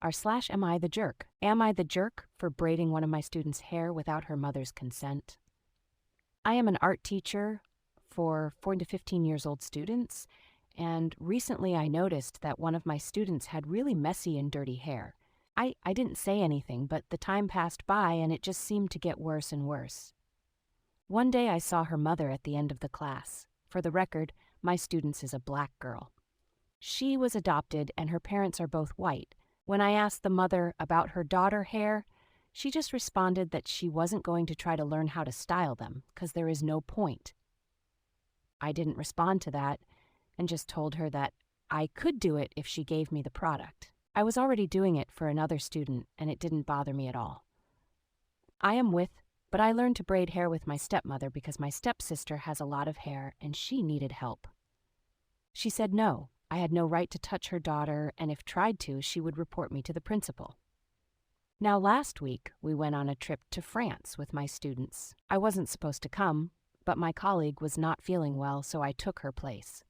Am I the jerk? Am I the jerk for braiding one of my students' hair without her mother's consent? I am an art teacher for 4 to 15 years old students, and recently I noticed that one of my students had really messy and dirty hair. I didn't say anything, but the time passed by and it just seemed to get worse and worse. One day I saw her mother at the end of the class. For the record, my student's is a black girl. She was adopted and her parents are both white. When I asked the mother about her daughter hair, she just responded that she wasn't going to try to learn how to style them because there is no point. I didn't respond to that and just told her that I could do it if she gave me the product. I was already doing it for another student and it didn't bother me at all. But I learned to braid hair with my stepmother because my stepsister has a lot of hair and she needed help. She said no, I had no right to touch her daughter, and if tried to, she would report me to the principal. Now last week, we went on a trip to France with my students. I wasn't supposed to come, but my colleague was not feeling well, so I took her place.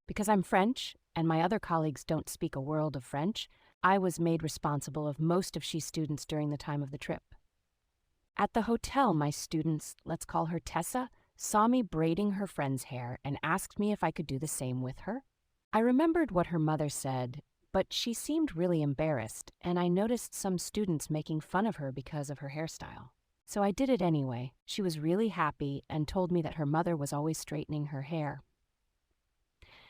Because I'm French, and my other colleagues don't speak a world of French, I was made responsible of most of she's students during the time of the trip. At the hotel, my students, let's call her Tessa, saw me braiding her friend's hair and asked me if I could do the same with her. I remembered what her mother said, but she seemed really embarrassed, and I noticed some students making fun of her because of her hairstyle. So I did it anyway. She was really happy and told me that her mother was always straightening her hair.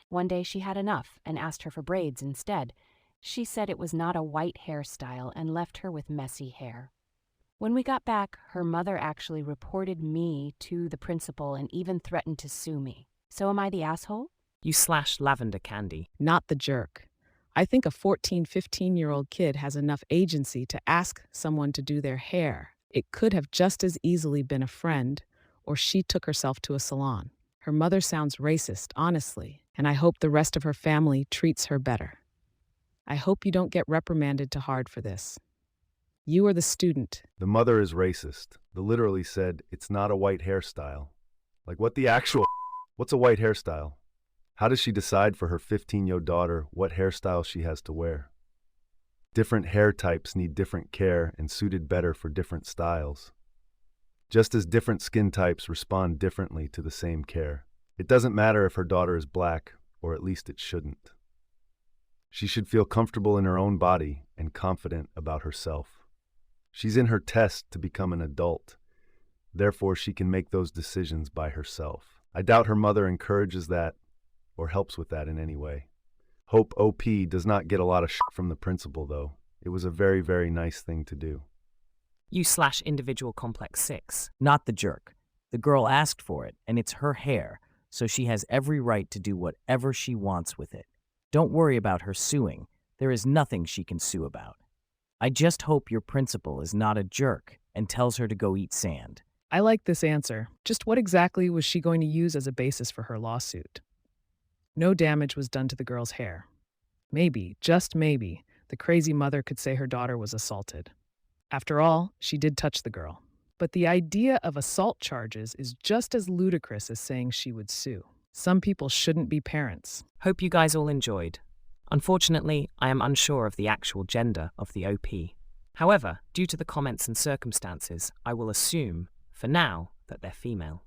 One day she had enough and asked her for braids instead. She said it was not a white hairstyle and left her with messy hair. When we got back, her mother actually reported me to the principal and even threatened to sue me. So am I the asshole? Lavender candy. Not the jerk. I think a 14, 15-year-old kid has enough agency to ask someone to do their hair. It could have just as easily been a friend, or she took herself to a salon. Her mother sounds racist, honestly, and I hope the rest of her family treats her better. I hope you don't get reprimanded too hard for this. You are the student. The mother is racist. The literally said, it's not a white hairstyle. Like, what the actual what's a white hairstyle? How does she decide for her 15-year-old daughter what hairstyle she has to wear? Different hair types need different care and suited better for different styles. Just as different skin types respond differently to the same care. It doesn't matter if her daughter is black, or at least it shouldn't. She should feel comfortable in her own body and confident about herself. She's in her test to become an adult. Therefore, she can make those decisions by herself. I doubt her mother encourages that or helps with that in any way. Hope OP does not get a lot of shit from the principal, though. It was a very, very nice thing to do. Individual complex 6. Not the jerk. The girl asked for it, and it's her hair, so she has every right to do whatever she wants with it. Don't worry about her suing. There is nothing she can sue about. I just hope your principal is not a jerk and tells her to go eat sand. I like this answer. Just what exactly was she going to use as a basis for her lawsuit? No damage was done to the girl's hair. Maybe, just maybe, the crazy mother could say her daughter was assaulted. After all, she did touch the girl. But the idea of assault charges is just as ludicrous as saying she would sue. Some people shouldn't be parents. Hope you guys all enjoyed. Unfortunately, I am unsure of the actual gender of the OP. However, due to the comments and circumstances, I will assume, for now, that they're female.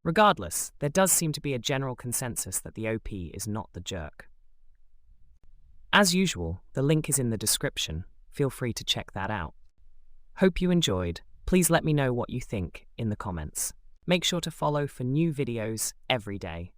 Regardless, there does seem to be a general consensus that the OP is not the jerk. As usual, the link is in the description. Feel free to check that out. Hope you enjoyed. Please let me know what you think in the comments. Make sure to follow for new videos every day.